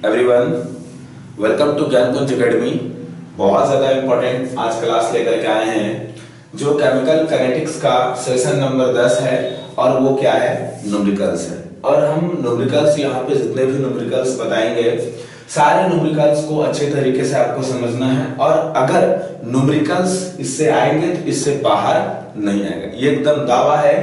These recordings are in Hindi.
Everyone, welcome to Gyankunj Academy. बहुत ज़्यादा इम्पोर्टेंट आज क्लास लेकर के आए हैं जो केमिकल काइनेटिक्स का सेशन नंबर 10 है और वो क्या है, न्यूमेरिकल्स है। और हम न्यूमेरिकल्स यहाँ पे जितने भी न्यूमेरिकल्स बताएंगे सारे न्यूमेरिकल्स को अच्छे तरीके से आपको समझना है और अगर न्यूमेरिकल्स इससे आएंगे तो इससे बाहर नहीं आएगा। ये एकदम दावा है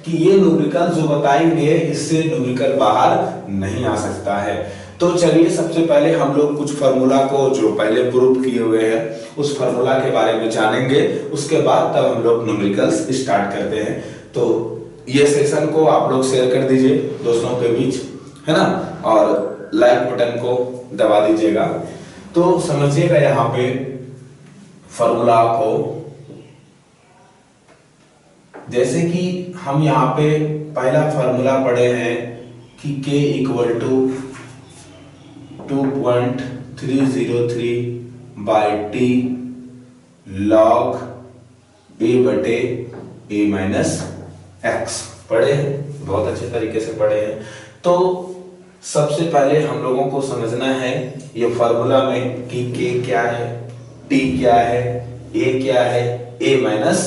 कि ये न्यूमेरिकल जो बताएंगे इससे न्यूमेरिकल बाहर नहीं आ सकता है। तो चलिए सबसे पहले हम लोग कुछ फार्मूला को जो पहले प्रूव किए हुए हैं उस फार्मूला के बारे में जानेंगे, उसके बाद तब हम लोग न्यूमेरिकल्स स्टार्ट करते हैं। तो ये सेशन को आप लोग शेयर कर दीजिए दोस्तों के बीच, है ना, और लाइक बटन को दबा दीजिएगा। तो समझिएगा यहाँ पे फार्मूला को, जैसे कि हम यहाँ पे पहला फार्मूला पढ़े हैं कि K equal to 2.303 by t log A बटे A माइनस एक्स पढ़े हैं, बहुत अच्छे तरीके से पढ़े हैं। तो सबसे पहले हम लोगों को समझना है ये फार्मूला में कि K क्या है, T क्या है, A क्या है, A माइनस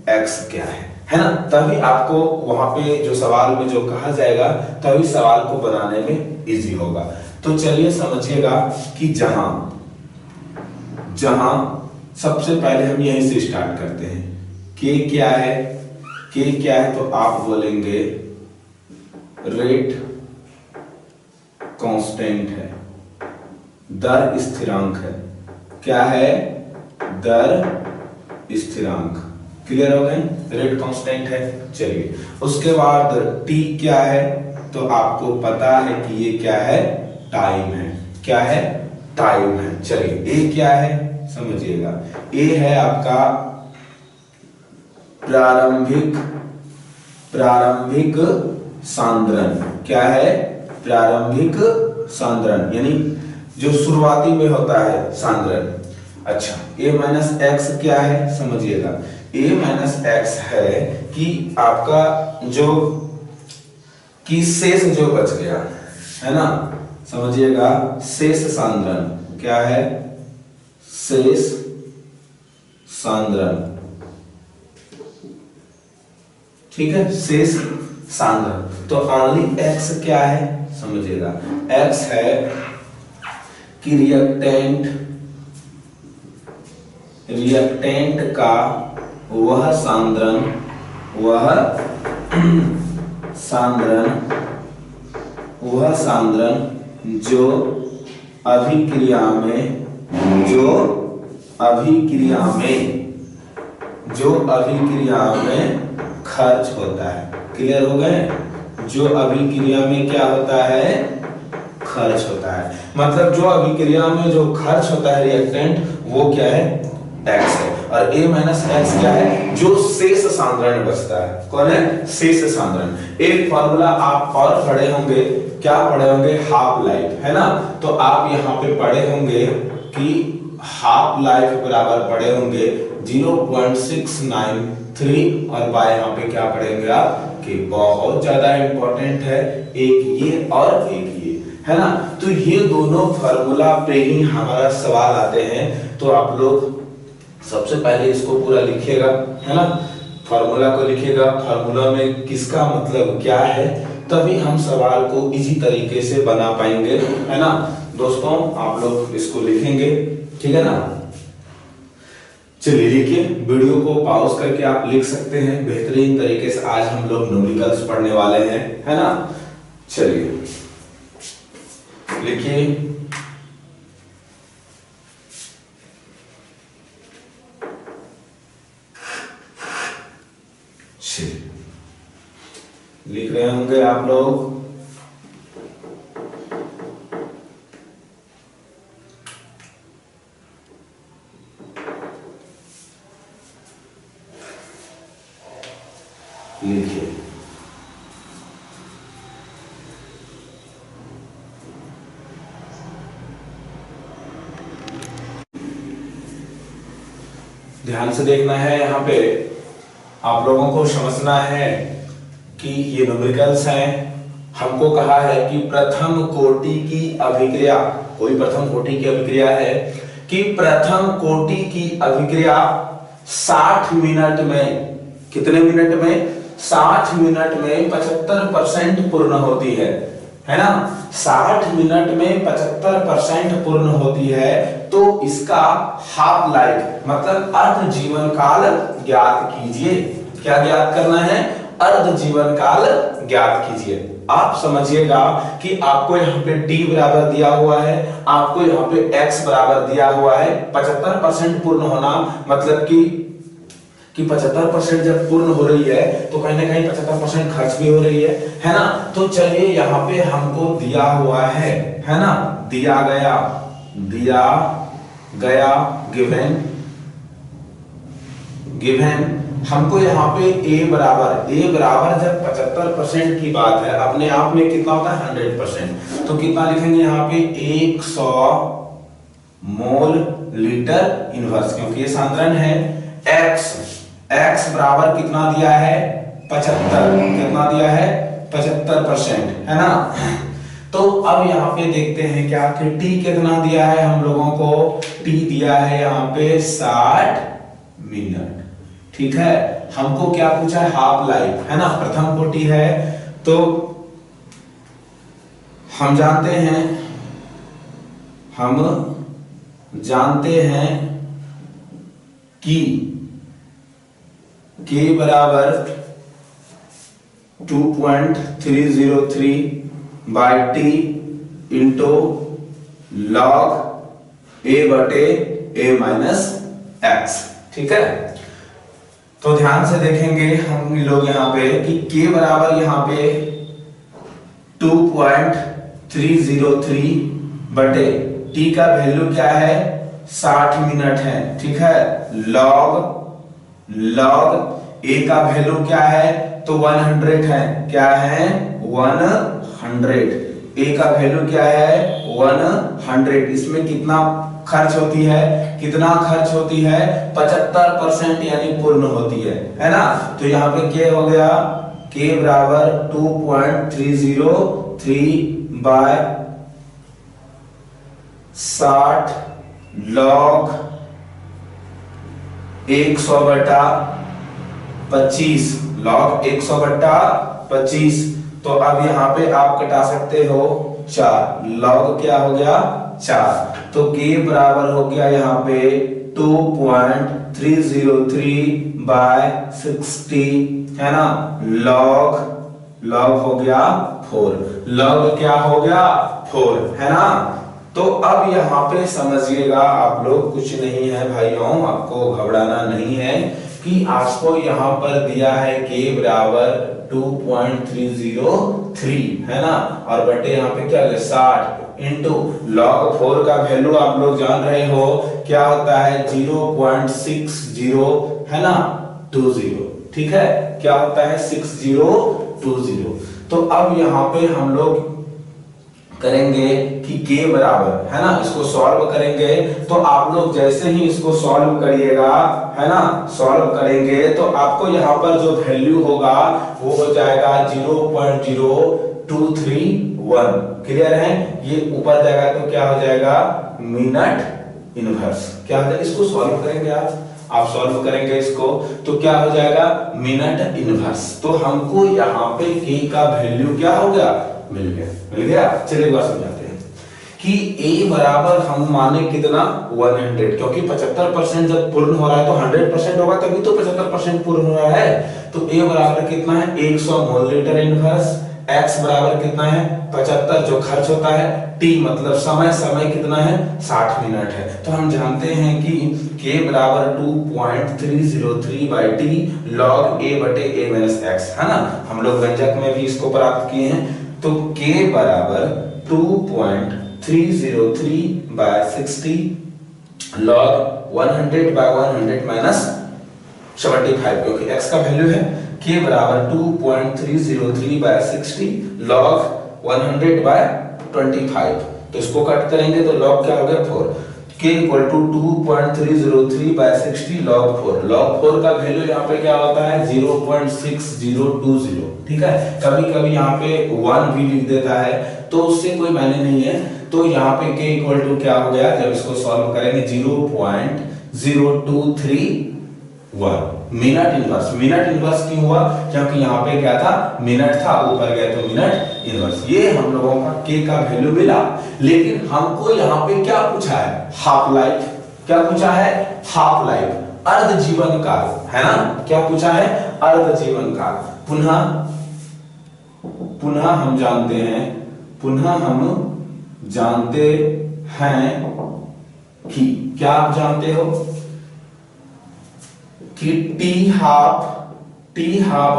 एक्स क्या है ना। तभी आपको वहां पे जो सवाल में जो कहा जाएगा तभी सवाल को बनाने में इजी होगा। तो चलिए समझिएगा कि जहां सबसे पहले हम यहीं से स्टार्ट करते हैं। K क्या है, K क्या है तो आप बोलेंगे रेट कांस्टेंट है, दर स्थिरांक है। क्या है, दर स्थिरांक। क्लियर हो गए, रेट कांस्टेंट है। चलिए उसके बाद T क्या है तो आपको पता है कि ये क्या है, टाइम है। क्या है, टाइम है। चलिए A क्या है समझिएगा, A है आपका प्रारंभिक सांद्रण। क्या है, प्रारंभिक सांद्रण, यानी जो शुरुआती में होता है सांद्रण। अच्छा, A माइनस एक्स क्या है समझिएगा, A माइनस एक्स है कि आपका जो कि शेष जो बच गया है ना, समझिएगा शेष सांद्रण। क्या है, शेष सांद्रण। ठीक है, शेष सांद्रण। तो ओनली एक्स क्या है समझिएगा, एक्स है कि रिएक्टेंट का वह सांद्रण जो अभिक्रिया में खर्च होता है। क्लियर हो गए, जो अभिक्रिया में क्या होता है, खर्च होता है। मतलब जो अभिक्रिया में जो खर्च होता है रिएक्टेंट वो क्या है, एक्स है। और A माइनस एक्स क्या है, जो शेष सांद्रण बचता है। कौन है, शेष सांद्रण। एक फॉर्मूला आप और पढ़े होंगे, क्या पढ़े होंगे, हाफ लाइफ, है ना। तो आप यहाँ पे पढ़े होंगे कि हाफ लाइफ बराबर पढ़े होंगे 0.693 और बाय यहाँ पे क्या पढ़ेंगे आप कि बहुत ज्यादा इंपॉर्टेंट है, एक ये और एक ये, है ना। तो ये दोनों फार्मूला पे ही हमारा सवाल आते हैं। तो आप लोग सबसे पहले इसको पूरा लिखिएगा, है ना, फार्मूला को लिखिएगा। फार्मूला में किसका मतलब क्या है, तभी हम सवाल को इजी तरीके से बना पाएंगे, है ना। दोस्तों आप लोग इसको लिखेंगे, ठीक है ना। चलिए लिखिए, वीडियो को पॉज करके आप लिख सकते हैं। बेहतरीन तरीके से आज हम लोग न्यूमेरिकल्स पढ़ने वाले हैं, है ना। चलिए लिखिए, लिख रहे होंगे आप लोग। लिखिए, ध्यान से देखना है। यहाँ पे आप लोगों को समझना है कि ये न्यूमेरिकल्स हैं। हमको कहा है कि प्रथम कोटि की अभिक्रिया कोई प्रथम कोटि की अभिक्रिया है कि प्रथम कोटि की अभिक्रिया 60 मिनट में, कितने मिनट में? 60 मिनट में 75% पूर्ण होती है ना? 60 मिनट में 75% पूर्ण होती है, तो इसका हाफ लाइफ मतलब अर्ध जीवन काल ज्ञात कीजिए। क्या ज्ञात करना है? अर्ध जीवन काल ज्ञात कीजिए। आप समझिएगा कि आपको यहाँ पे t बराबर दिया हुआ है, आपको यहाँ पे x बराबर दिया हुआ है। 75% पूर्ण होना मतलब कि 75% जब पूर्ण हो रही है तो कहीं ना कहीं 75% खर्च भी हो रही है ना? तो चलिए यहाँ पे हमको दिया हुआ है ना? दिया गया गिवन हमको यहाँ पे a बराबर जब 75% की बात है, अपने आप में कितना होता है? 100%। तो कितना लिखेंगे यहाँ पे? 100 मोल लीटर इनवर्स, क्योंकि ये सांद्रण है। x बराबर कितना दिया है? 75। कितना दिया है? 75%, है ना? तो अब यहाँ पे देखते हैं क्या कि t कितना दिया है हम लोगों को? t दिया है यहाँ पे 60 मिनट। ठीक है, हमको क्या पूछा है? हाफ लाइफ, है ना? प्रथम कोटि है तो हम जानते हैं कि k बराबर 2.303 by t into log a बटे a माइनस x। ठीक है, तो ध्यान से देखेंगे हम लोग यहाँ पे कि k बराबर यहाँ पे 2.303 बटे t का वैल्यू क्या है? 60 मिनट है। ठीक है, लॉग a का वैल्यू क्या है? तो 100 है। क्या है? 100। a का वैल्यू क्या है? 100। इसमें कितना खर्च होती है? कितना खर्च होती है? 75% यानी पूर्ण होती है ना? तो यहाँ पे क्या हो गया? k बराबर 2.303 बाय 60 लॉग 100 बटा 25, लॉग 100 बटा 25। तो अब यहाँ पे आप कटा सकते हो 4, लॉग क्या हो गया? 4। तो k बराबर हो गया यहाँ पे 2.303 बाय 60, है ना? लॉग हो गया 4। लॉग क्या हो गया? 4, है ना? तो अब यहाँ पे समझिएगा आप लोग, कुछ नहीं है भाइयों, आपको घबराना नहीं है कि आपको यहाँ पर दिया है k बराबर 2.303, है ना? और बटे यहाँ पे क्या है? 60 इंटू लॉग 4 का वैल्यू आप लोग जान रहे हो क्या होता है? 0.60, है ना? 20। ठीक है, क्या होता है? 6020। तो अब यहाँ पे हम लोग करेंगे कि k बराबर, है ना, इसको सॉल्व करेंगे। तो आप लोग जैसे ही इसको सॉल्व करिएगा, है ना, सॉल्व करेंगे तो आपको यहाँ पर जो वैल्यू होगा वो हो जाएगा 0.0231। क्लियर है? ये ऊपर जाएगा तो क्या हो जाएगा? Minute inverse. क्या हो जाएगा? इसको सॉल्व करेंगे आप सॉल्व करेंगे इसको तो क्या हो जाएगा? Minute inverse. तो हमको यहाँ पे k का वैल्यू क्या हो गया? मिल गया। चलिए एक बार समझाते हैं कि a बराबर हम माने कितना? 100, क्योंकि 75% जब पूर्ण हो रहा है तो 100% होगा, तभी तो 75% पूर्ण हो रहा है। तो a बराबर कितना है? 100 मोल लीटर इनवर्स। x बराबर कितना है? 75 जो खर्च होता है, t मतलब समय कितना है? 60 मिनट है। तो हम जानते हैं कि k बराबर 2.303 बाई t log a बटे a माइनस x, है ना? हम लोग व्यंजक में भी इसको प्राप्त किए हैं। तो k बराबर 2.303 बाय 60 log 100 बाय 100 माइनस 75, क्योंकि x का वैल्यू है। k बराबर 2.303 बाय 60 log 100 बाय 25। तो इसको कट करेंगे तो log क्या हो गया? 4। k equal to 2.303 by 60 log 4। log 4 का वैल्यू यहाँ पे क्या होता है 0.6020। ठीक है, कभी कभी यहाँ पे 1 भी लिख देता है तो उससे कोई मायने नहीं है। तो यहाँ पे k इक्वल टू क्या हो गया, जब इसको सॉल्व करेंगे 0.0231 मिनट इनवर्स। मिनट इनवर्स क्यों हुआ, क्योंकि यहाँ पे क्या था मिनट था, ऊपर गए तो मिनट इनवर्स। ये हम लोगों का k का वैल्यू मिला, लेकिन हमको यहाँ पे क्या पूछा है, हाफ लाइफ। क्या पूछा है, हाफ लाइफ, अर्ध जीवन काल, है ना। क्या पूछा है, अर्ध जीवन काल। पुनः हम जानते हैं कि क्या आप जानते हो कि टी हाफ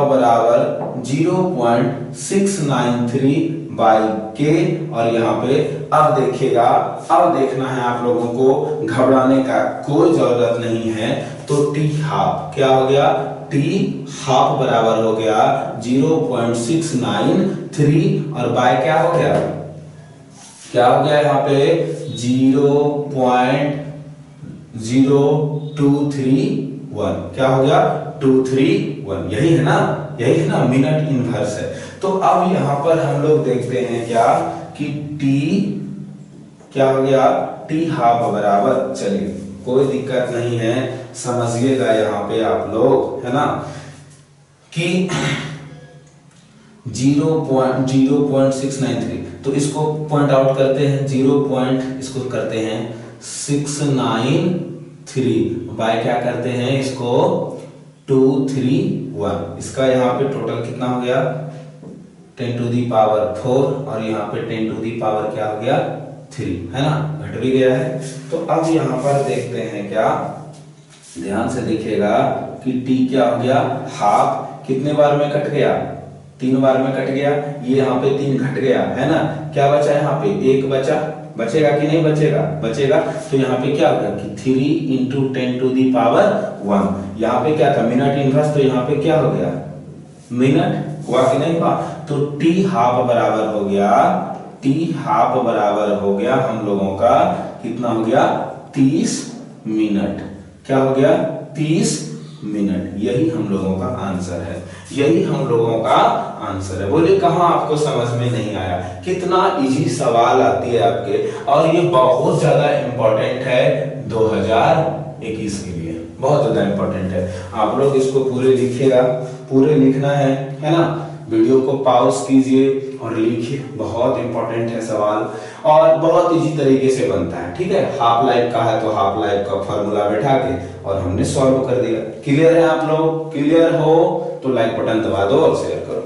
बराबर 0.693 बाई के। और यहाँ पे अब देखना है आप लोगों को, घबराने का कोई जरूरत नहीं है। तो टी हाफ क्या हो गया, टी हाफ बराबर हो गया 0.693 और बाय क्या हो गया यहाँ पे 0.0231। क्या हो गया 231, यही है ना मिनट इनवर्स है। तो अब यहाँ पर हम लोग देखते हैं क्या कि टी क्या हो गया, टी हाफ बराबर, चलिए कोई दिक्कत नहीं है, समझिएगा यहाँ पे आप लोग, है ना, कि 0.693। तो इसको पॉइंट आउट करते हैं, इसको करते हैं 693 बाय क्या करते हैं इसको 231। इसका यहाँ पे टोटल कितना हो गया 10 टू दी पावर 4 और यहाँ पे 10 टू दी पावर क्या हो गया 3, है ना, घट भी गया है। तो अब यहाँ पर देखते हैं, क्या ध्यान से देखिएगा कि टी क्या हो गया हाफ, कितने बार में कट गया, 3 बार में कट गया, ये यहाँ पे 3 घट गया, है ना। क्या बचा यहाँ पे 1 बचेगा कि नहीं बचेगा। तो यहाँ पे क्या होगा कि 3 इंटू 10 टू दी पावर 1। यहाँ पे क्या था मिनट इनवर्स, तो यहाँ पे क्या हो गया मिनट हुआ कि नहीं हुआ। तो टी हाफ बराबर हो गया हम लोगों का कितना हो गया 30 मिनट। क्या हो गया 30 मिनट। यही हम लोगों का आंसर है। बोले कहां आपको समझ में नहीं आया, कितना इजी सवाल आती है आपके, और ये बहुत ज्यादा इंपॉर्टेंट है 2021 के लिए, बहुत ज्यादा इंपॉर्टेंट है। आप लोग इसको पूरे लिखिएगा, पूरे लिखना है ना। वीडियो को पॉज कीजिए और लिखिए, बहुत इंपॉर्टेंट है सवाल और बहुत इजी तरीके से बनता है। ठीक है, हाफ लाइफ का है तो हाफ लाइफ का फॉर्मूला बैठा के और हमने सॉल्व कर दिया। क्लियर है आप लोग, क्लियर हो तो लाइक बटन दबा दो और शेयर करो।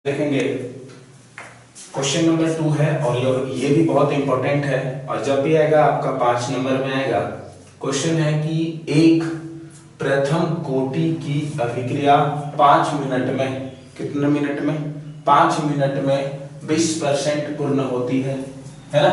देखेंगे क्वेश्चन नंबर 2 है और ये भी बहुत इंपॉर्टेंट है, और जब भी आएगा आपका 5 नंबर में आएगा। क्वेश्चन है कि एक प्रथम कोटि की अभिक्रिया 5 मिनट में, कितने मिनट में 5 मिनट में 20% पूर्ण होती है ना।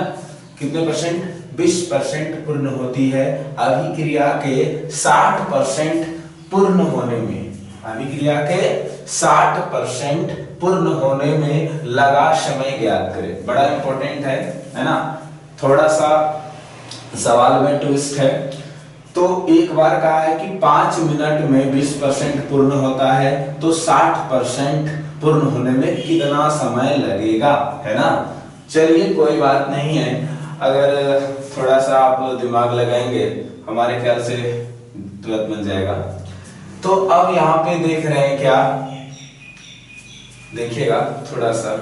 कितने परसेंट 20% पूर्ण होती है। अभिक्रिया के 60% पूर्ण होने में, अभिक्रिया के 60% पूर्ण होने में लगा समय ज्ञात करें। बड़ा इंपॉर्टेंट है ना। थोड़ा सा सवाल में ट्विस्ट है। तो एक बार कहा है कि 5 मिनट में 20% पूर्ण होता है, तो 60% पूर्ण होने में कितना समय लगेगा, है ना। चलिए कोई बात नहीं है, अगर थोड़ा सा आप दिमाग लगाएंगे हमारे ख्याल से तुरंत बन जाएगा। तो अब यहाँ पे देख रहे हैं क्या, देखिएगा थोड़ा सा,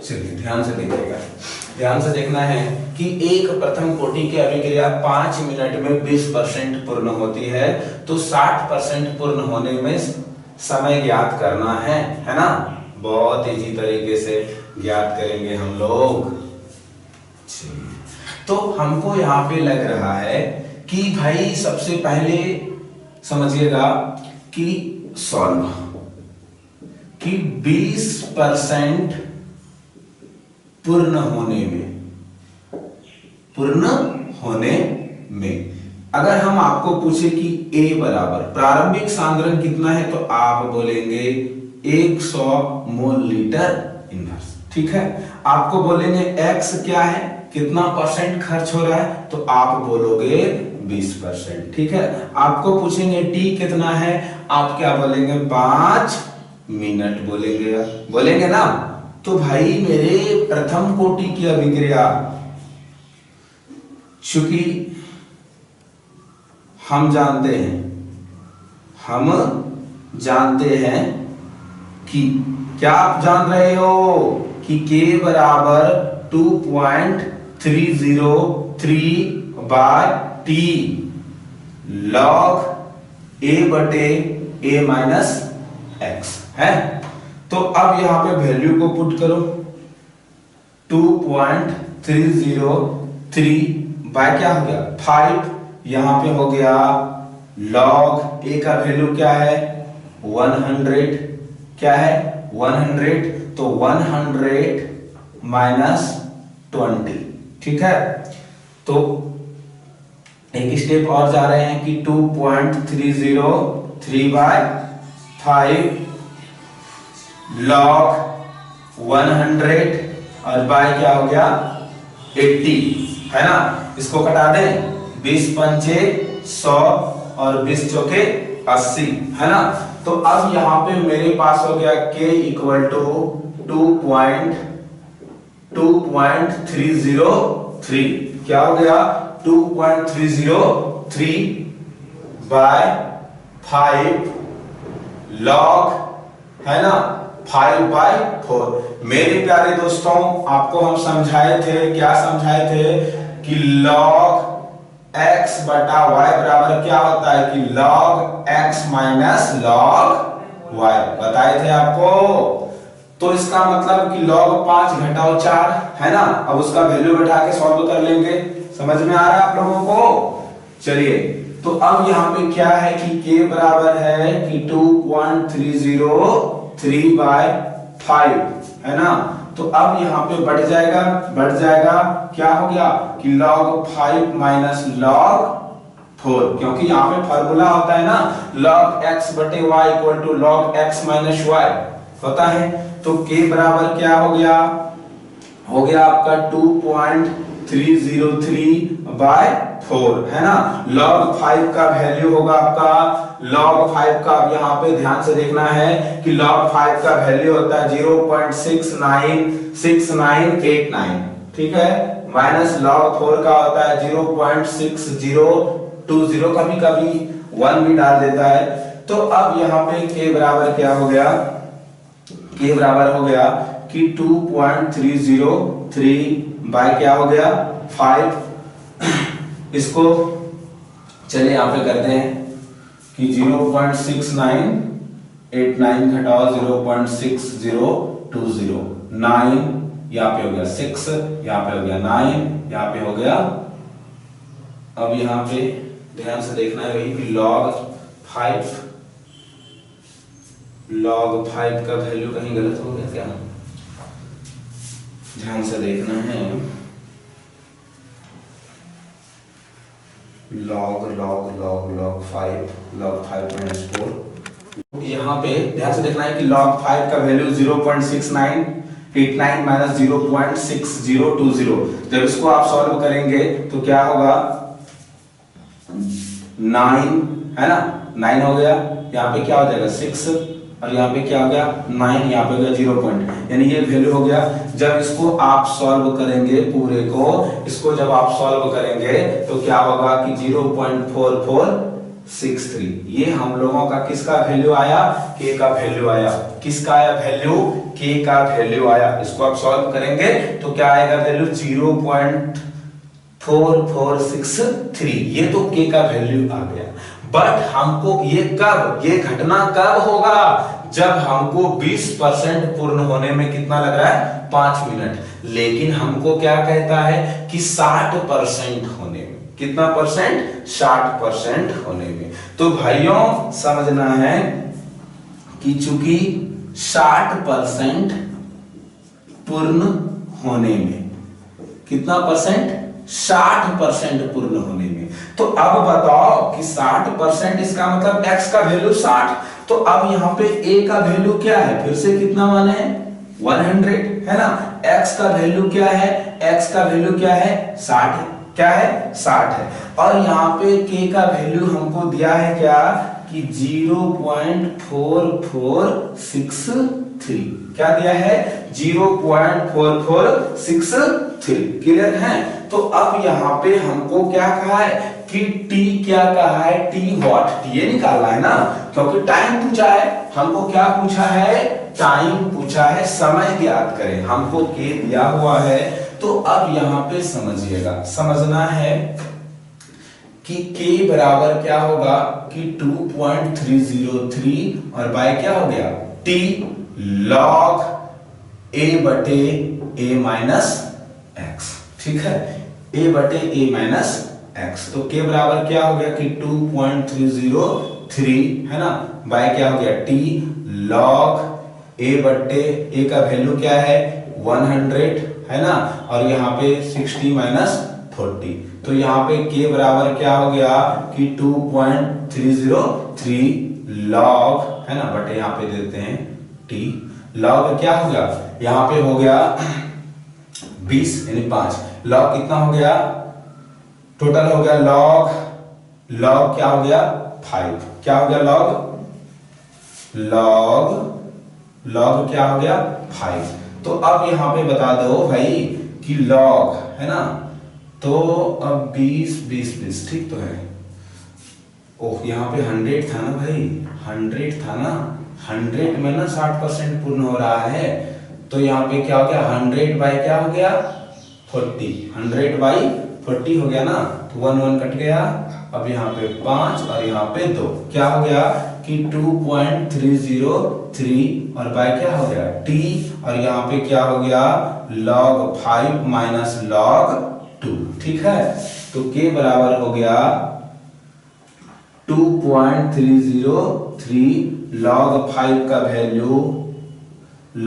चलिए ध्यान से देखिएगा, ध्यान से देखना है कि एक प्रथम कोटि की अभिक्रिया 5 मिनट में 20% पूर्ण होती है, तो 60% पूर्ण होने में समय ज्ञात करना है ना। बहुत इजी तरीके से ज्ञात करेंगे हम लोग। तो हमको यहाँ पे लग रहा है कि भाई सबसे पहले समझिएगा कि सॉल्व कि 20% पूर्ण होने में अगर हम आपको पूछे कि A बराबर प्रारंभिक सांद्रण कितना है तो आप बोलेंगे 100 मोल लीटर इनवर्स। ठीक है, आपको बोलेंगे X क्या है, कितना परसेंट खर्च हो रहा है तो आप बोलोगे 20%। ठीक है, आपको पूछेंगे T कितना है, आप क्या बोलेंगे 5 मिनट बोलेंगे ना। तो भाई मेरे प्रथम कोटि की अभिक्रिया, चूंकि हम जानते हैं कि क्या आप जान रहे हो कि K बराबर 2.303 बाय T log A बटे A माइनस एक्स है। तो अब यहां पे वैल्यू को पुट करो, 2.303 बाय क्या हो गया 5, यहां पे हो गया log A का वैल्यू क्या है 100, क्या है 100, तो 100 माइनस 20। ठीक है, तो एक स्टेप और जा रहे हैं कि 2.303 बाय 5 log 100 और बाय क्या हो गया 80 है ना। इसको कटा दें, 20 पंचे 100 और 20 चौके 80 है ना। तो अब यहां पे मेरे पास हो गया K इक्वल टू 2.303, क्या हो गया 2.303 बाय 5 log है ना 5/4। मेरे प्यारे दोस्तों आपको हम समझाए थे, क्या समझाए थे कि log x बटा y बराबर क्या होता है कि log x minus log y बताए थे आपको। तो इसका मतलब कि log 5 घटाओ 4 है ना। अब उसका वैल्यू बैठा के सॉल्व कर लेंगे, समझ में आ रहा है आप लोगों को। चलिए, तो अब यहाँ पे क्या है कि K बराबर है कि 2.303 बाय 5 है ना। तो अब यहाँ पे बढ़ जाएगा क्या हो गया कि log 5 माइनस log 4, क्योंकि यहाँ पे फॉर्मूला होता है ना log x बटे y equal to log x minus y होता है। तो K बराबर क्या हो गया आपका 2.303 बाय 4 है ना। log 5 का वैल्यू होगा आपका log 5 का, अब यहाँ पे ध्यान से देखना है कि log 5 का वैल्यू होता है 0.6989, ठीक है, माइनस log 4 का होता है 0.6020, कभी कभी 1 भी डाल देता है। तो अब यहाँ पे K बराबर क्या हो गया, K बराबर हो गया कि 2.303 बाय क्या हो गया 5। इसको चलिए यहाँ पे करते हैं कि 0.6989 घटाओ 0.6020, 9 यहाँ पे हो गया 6, यहाँ पे हो गया 9, यहाँ पे हो गया। अब यहाँ पे ध्यान से देखना है वही कि log 5 का वैल्यू कहीं गलत हो गया क्या, ध्यान से देखना है। log 5 माइनस 4, यहाँ पे ध्यान से देखना है कि log 5 का वैल्यू 0.6989 माइनस 0.6020। जब इसको आप सॉल्व करेंगे तो क्या होगा 9 है ना, 9 हो गया, यहाँ पे क्या हो जाएगा 6 और यहाँ पे क्या हो गया 9, यहाँ पे हो गया 0 पॉइंट, यानी ये वैल्यू हो गया। जब इसको आप सॉल्व करेंगे पूरे को, इसको जब आप सॉल्व करेंगे तो क्या होगा कि 0.4463, ये हम लोगों का किसका वैल्यू आया, K का वैल्यू आया। किसका आया वैल्यू, K का वैल्यू आया। इसको आप सॉल्व करेंगे तो क्या आएगा वैल्यू 0.4463, ये तो K का वैल्यू आ गया। बट हमको ये घटना कब होगा, जब हमको 20% पूर्ण होने में कितना लग रहा है 5 मिनट, लेकिन हमको क्या कहता है कि 60% होने में, कितना परसेंट 60% होने में। तो भाइयों समझना है कि चूंकि 60% पूर्ण होने में। कितना परसेंट? 60% पूर्ण होने में। तो अब बताओ कि 60% इसका मतलब x का वैल्यू 60, तो अब यहाँ पे a का वैल्यू क्या है? फिर से कितना माने है? 100 है ना। x का वैल्यू क्या है? x का वैल्यू क्या है? 60 है। क्या है? 60 है। और यहाँ पे k का वैल्यू हमको दिया है क्या कि 0.4463। क्या दिया है? 0.4463। क्लियर है? तो अब यहाँ पे हमको क्या कहा है कि t क्या कहा है? t व्हाट, t ये निकालना है ना, क्योंकि टाइम पूछा है। हमको क्या पूछा है? टाइम पूछा है, समय ज्ञात करें। हमको k दिया हुआ है। तो अब यहाँ पे समझिएगा, समझना है कि k बराबर क्या होगा कि 2.303 और बाय क्या हो गया? t log a बटे a माइनस x। ठीक है, a बटे a माइनस x। तो k बराबर क्या हो गया कि 2.303 है ना, बाय क्या हो गया? t log a बटे a का वैल्यू क्या है? 100 है ना, और यहाँ पे 60 माइनस 40। तो यहाँ पे k बराबर क्या हो गया कि 2.303 log है ना, बटे यहाँ पे देते हैं t log क्या हो गया? यहाँ पे हो गया 20 यानी 5। log कितना हो गया? टोटल हो गया log क्या हो गया? 5। क्या हो गया? log क्या हो गया? 5। तो अब यहाँ पे बता दो भाई कि log है ना, तो अब 20 ठीक तो है। ओह, यहाँ पे 100 था ना भाई, 100 था ना, 100 में ना 60% पूर्ण हो रहा है। तो यहाँ पे क्या हो गया? 100 बाई क्या हो गया? 40। 100 बाई 40 हो गया ना, तो 1 कट गया। अब यहाँ पे 5 और यहाँ पे 2। क्या हो गया कि 2.303 और बाय क्या हो गया? t, और यहाँ पे क्या हो गया? log 5 minus log 2। ठीक है, तो k बराबर हो गया 2.303 log 5 का वैल्यू,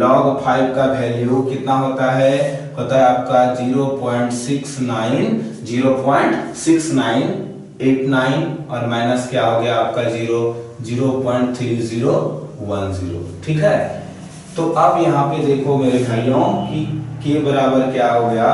log 5 का वैल्यू कितना होता है? होता है आपका 0.6989 और माइनस क्या हो गया आपका 0.3010। ठीक है, तो अब यहाँ पे देखो मेरे भाइयों कि k बराबर क्या हो गया?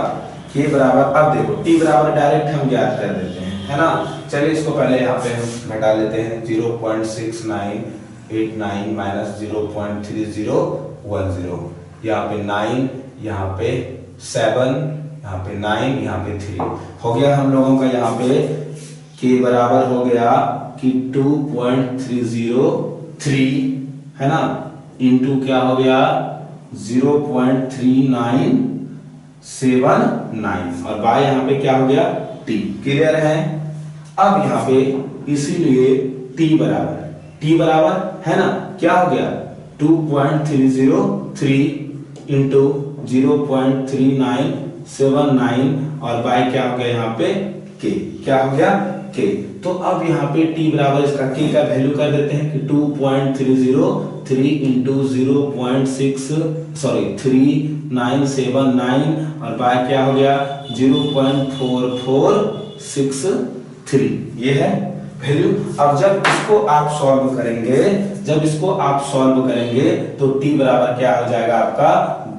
k बराबर, अब देखो t बराबर डायरेक्ट हम ज्ञात कर देते हैं, है ना। चलिए इसको पहले यहाँ पे हम घटा लेते हैं। 0.6989 माइनस 0.3010, यहाँ पे 9, यहाँ पे 7, यहाँ पे 9, यहाँ पे 3 हो गया हम लोगों का। यहाँ पे k बराबर हो गया कि 2.303 है ना, इंटू क्या हो गया? 0.3979 और बाय यहाँ पे क्या हो गया? t। क्लियर है? अब यहाँ पे इसीलिए t बराबर है ना, क्या हो गया? 2.303 इंटू 0.3979 और बाय क्या हो गया यहाँ पे? k। क्या हो गया? k। तो अब यहाँ पे t बराबर इसका k का वैल्यू कर देते हैं कि 2.303 इंटू 3979 और बाय क्या हो गया? 0.4463। ये है वैल्यू। अब जब इसको आप सॉल्व करेंगे तो t बराबर क्या हो जाएगा आपका?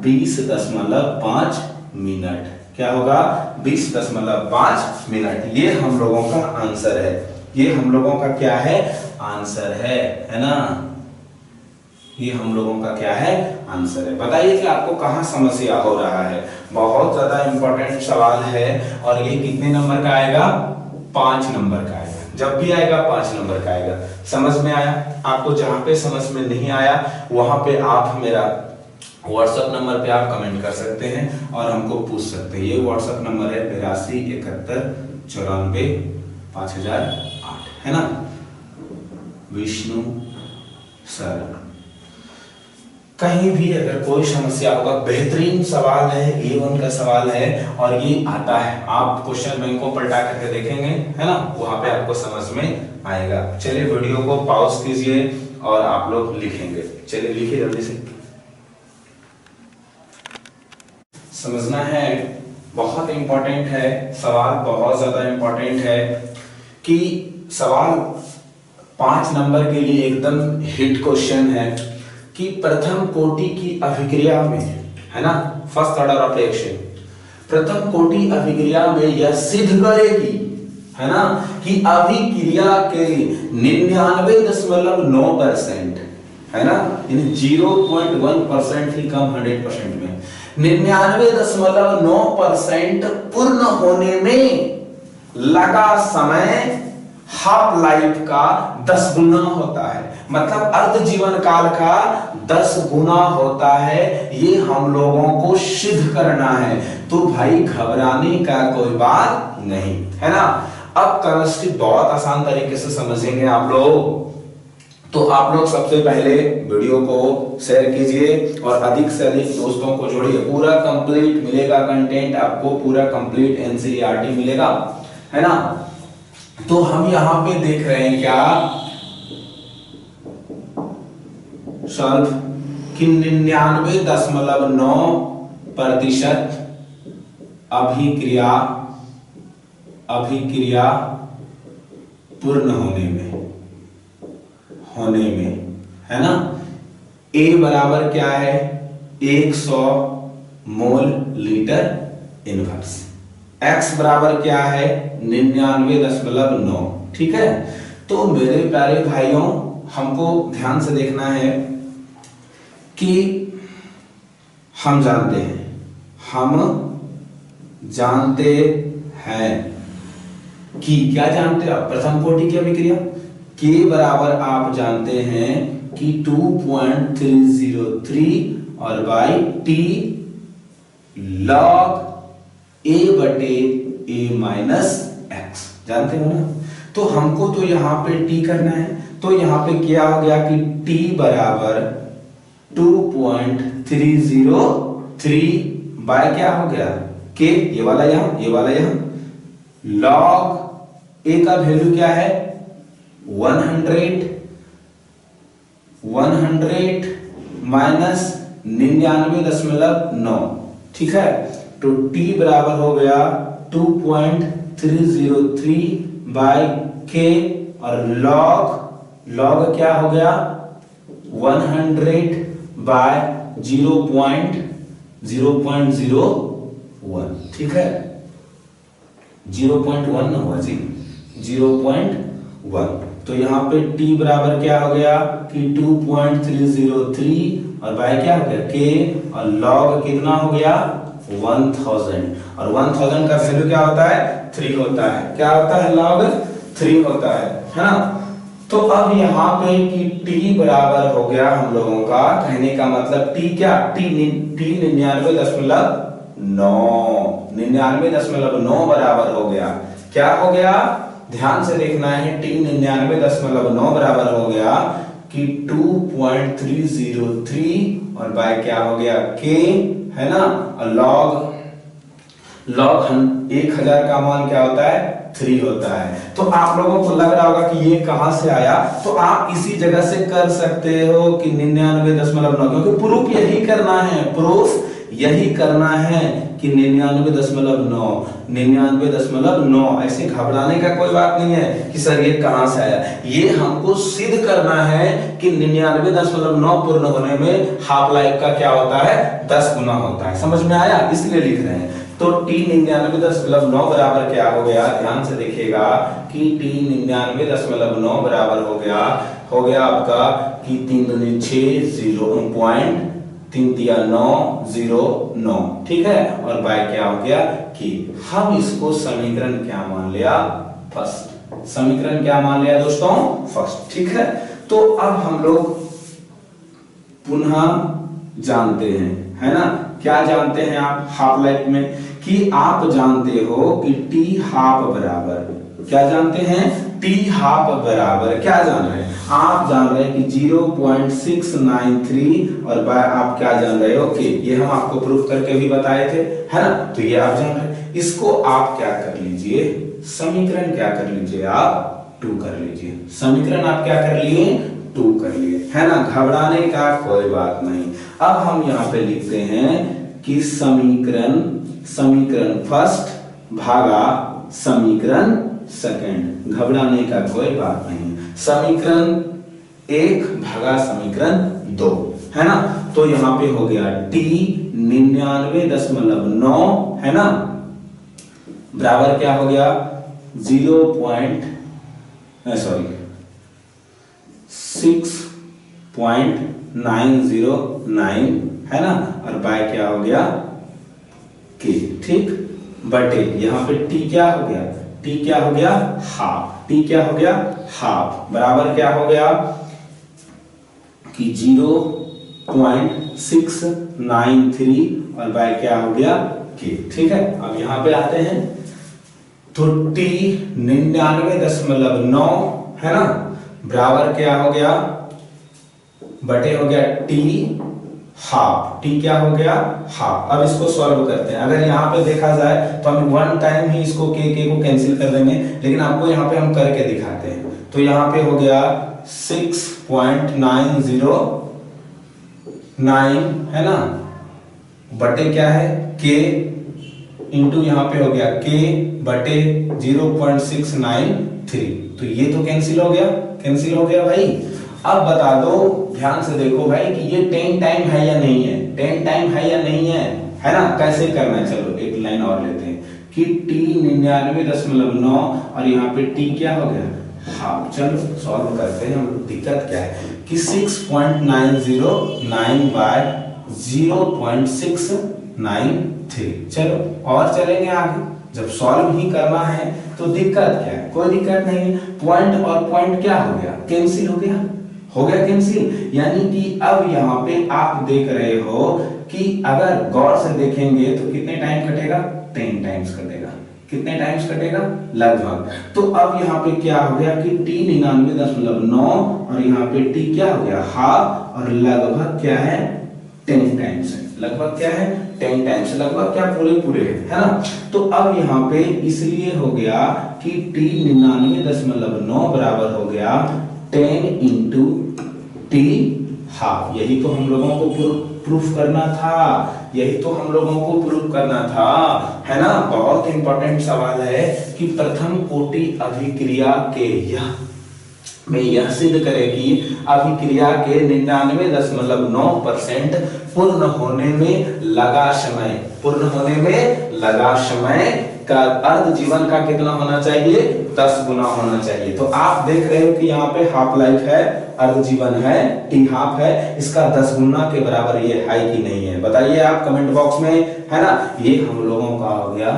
20.5 मिनट। क्या होगा? 20.5 मिनट। ये हम लोगों का आंसर है। ये हम लोगों का क्या है? आंसर है ना। ये हम लोगों का क्या है? आंसर है। बताइए कि आपको कहाँ समस्या हो रहा है। बहुत ज्यादा इंपॉर्टेंट सवाल है और ये कितने नंबर का आएगा? 5 नंबर का आएगा। जब भी आएगा 5 नंबर का आएगा। समझ में आया? आपको जहां पे समझ में नहीं आया वहां पे आप मेरा व्हाट्सएप नंबर पे आप कमेंट कर सकते हैं और हमको पूछ सकते हैं। ये व्हाट्सएप नंबर है 8271945008, है ना। विष्णु सर। कहीं भी अगर कोई समस्या होगा, बेहतरीन सवाल है, A1 का सवाल है और ये आता है, आप क्वेश्चन बैंक को पलटा करके देखेंगे, है ना, वहां पे आपको समझ में आएगा। चलिए वीडियो को पॉज कीजिए और आप लोग लिखेंगे। चलिए लिखिए जल्दी से। समझना है, बहुत इंपॉर्टेंट है सवाल, बहुत ज्यादा इंपॉर्टेंट है कि सवाल 5 नंबर के लिए एकदम हिट क्वेश्चन है कि प्रथम कोटि की अभिक्रिया में, है ना, फर्स्ट ऑर्डर ऑफ रिएक्शन, प्रथम कोटि अभिक्रिया में यह सिद्ध करेगी, है ना, कि अभिक्रिया के 99.9%, है ना, 0.1% ही कम 100% में 99.9% पूर्ण होने में लगा समय हाफ लाइफ का 10 गुना होता है, मतलब अर्ध जीवन काल का 10 गुना होता है। ये हम लोगों को सिद्ध करना है, तो भाई घबराने का कोई बात नहीं, है ना। अब केमिस्ट्री बहुत आसान तरीके से समझेंगे आप लोग, तो आप लोग सबसे पहले वीडियो को शेयर कीजिए और अधिक से अधिक दोस्तों को जोड़िए। पूरा कंप्लीट मिलेगा कंटेंट आपको, पूरा कंप्लीट एनसीईआरटी मिलेगा, है ना। तो हम यहां पे देख रहे हैं क्या, सॉल्व कि 99.9% अभिक्रिया पूर्ण होने में, है ना। A बराबर क्या है, 100 मोल लीटर इनवर्स, X बराबर क्या है 99.9, ठीक है। तो मेरे प्यारे भाइयों, हमको ध्यान से देखना है कि हम जानते हैं कि क्या जानते हैं, प्रथम कोटि की अभिक्रिया के बराबर आप जानते हैं कि 2.303 और बाई टी log a बटे a माइनस एक्स, जानते हो ना। तो हमको तो यहाँ पे t करना है, तो यहाँ पे क्या हो गया कि t बराबर 2.303 बाय क्या हो गया के, ये वाला यहाँ log a का वैल्यू क्या है 100 माइनस 99.9, ठीक है। तो t बराबर हो गया 2.303 बाय के और log क्या हो गया 100 बाय 0.01, ठीक है, 0.1 ना हुआ जी, 0.1। तो यहाँ पे t बराबर क्या हो गया कि 2.303 और बाय क्या हो गया k और log कितना हो गया 1000, और 1000 का वैल्यू क्या होता है 3 होता है, क्या होता है log 3 होता है ना। तो अब यहाँ पे कि t बराबर हो गया हम लोगों का, कहने का मतलब t क्या, t 99.9 बराबर हो गया, क्या हो गया, ध्यान से देखना है, t 99.9 बराबर हो गया कि 2.303 और बाय क्या हो गया k, है ना, और log 1000 का मान क्या होता है 3 होता है। तो आप लोगों को लग रहा होगा कि ये कहां से आया, तो आप इसी जगह से कर सकते हो कि 99.9, क्योंकि प्रूफ यही करना है कि 99.9, ऐसे घबराने का कोई बात नहीं है कि सर ये कहां से आया। ये हमको सिद्ध करना है कि 99.9 पूर्ण होने में हाफ लाइफ का क्या होता है 10 गुना होता है। समझ में आया, इसलिए लिख रहे हैं। तो t 99.9 बराबर क्या हो गया, ध्यान से देखिएगा कि t 99.9 बराबर हो गया आपका कि 3 दूनी 6 0.33909, ठीक है, और बाय क्या हो गया कि हम इसको समीकरण क्या मान लिया, फर्स्ट समीकरण क्या मान लिया दोस्तों, फर्स्ट, ठीक है। तो अब हम लोग पुनः जानते हैं, है ना, क्या जानते हैं आप हाफ लाइफ में, कि आप जानते हो कि t हाफ बराबर, क्या जानते हैं, t हाफ बराबर क्या जान रहे हैं, आप जान रहे हैं कि 0.693 और बाय आप क्या जान रहे हो कि ये हम आपको प्रूफ करके भी बताए थे, है ना। तो ये आप जान रहे हैं, इसको आप क्या कर लीजिए, समीकरण क्या कर लीजिए, आप 2 कर लीजिए। समीकरण आप क्या कर लिए 2 कर लिए, है ना। घबराने का कोई बात नहीं। अब हम यहाँ पे लिखते हैं कि समीकरण फर्स्ट भागा समीकरण सेकंड। घबराने का कोई बात नहीं। समीकरण 1 भागा समीकरण 2, है ना। तो यहाँ पे हो गया t 99.9, है ना, बराबर क्या हो गया 6.909, है ना, और बाय क्या हो गया k, ठीक, बटे यहाँ पे t क्या हो गया, t क्या हो गया हाफ, t क्या हो गया हाफ, बराबर क्या हो गया कि 0.693 और बाय क्या हो गया k, ठीक है। अब यहाँ पे आते हैं तो t 99.9, है ना, बराबर क्या हो गया बटे हो गया t हाफ, t क्या हो गया हाफ। अब इसको सॉल्व करते हैं। अगर यहाँ पे देखा जाए तो हम वन टाइम ही इसको k को कैंसिल कर देंगे, लेकिन आपको यहाँ पे हम करके दिखाते हैं। तो यहाँ पे हो गया 6.909, है ना, बटे क्या है k इंटू यहाँ पे हो गया k बटे 0.693। तो ये तो कैंसिल हो गया भाई। अब बता दो, ध्यान से देखो भाई कि ये 10 टाइम है या नहीं है, 10 टाइम है या नहीं है, है ना। कैसे करना है, चलो एक लाइन और लेते हैं कि t 99.9 और यहाँ पे t क्या हो गया हाफ। चलो सॉल्व करते हैं हम। दिक्कत क्या है कि 6.909 बाय 0.693। चलो और चलेंगे आगे। जब सॉल्व ही करना है तो दिक्कत क्या है, कोई दिक्कत नहीं है। पॉइंट और पॉइंट क्या हो गया कैंसिल हो गया कैंसिल। यानी कि अब यहाँ पे आप देख रहे हो कि अगर गौर से देखेंगे तो कितने टाइम कटेगा 10 टाइम्स कटेगा। कितने टाइम्स कटेगा लगभग। तो अब यहाँ पे क्या हो गया कि t 99.9 और यहाँ पे t क्या हो गया हाफ और लगभग क्या है 10 टाइम्स है। लगभग क्या है 10 टाइम्स, लगभग क्या पूरे है ना। तो अब यहाँ पे इसलिए हो गया कि t 99.9 बराबर हो गया 10 इंटू टी हाफ। यही तो हम लोगों को प्रूफ करना था, है ना। बहुत इंपॉर्टेंट सवाल है कि प्रथम कोटि अभिक्रिया के यह सिद्ध करेगी अभिक्रिया के 99.9% पूर्ण होने में लगा समय का अर्ध जीवन का कितना होना चाहिए 10 गुना होना चाहिए। तो आप देख रहे हो कि यहाँ पे हाफ लाइफ है, अर्ध जीवन है, टी हाफ है, इसका 10 गुना के बराबर ये है कि नहीं है, बताइए आप कमेंट बॉक्स में, है ना। ये हम लोगों का हो गया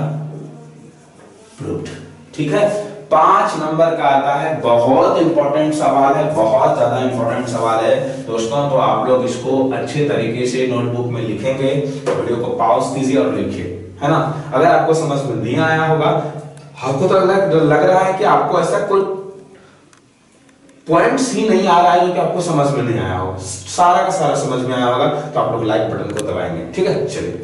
प्रूव्ड, ठीक है। 5 नंबर का आता है, बहुत इंपॉर्टेंट सवाल है, बहुत ज्यादा इंपॉर्टेंट सवाल है दोस्तों। तो आप लोग इसको अच्छे तरीके से नोटबुक में लिखेंगे, वीडियो को पॉज कीजिए और लिखिए, है ना। अगर आपको समझ में नहीं आया होगा, आपको तो लग रहा है कि आपको ऐसा कोई पॉइंट्स ही नहीं आ रहा है जो कि आपको समझ में नहीं आया होगा, सारा का सारा समझ में आया होगा, तो आप लोग लाइक बटन को दबाएंगे, ठीक है। चलिए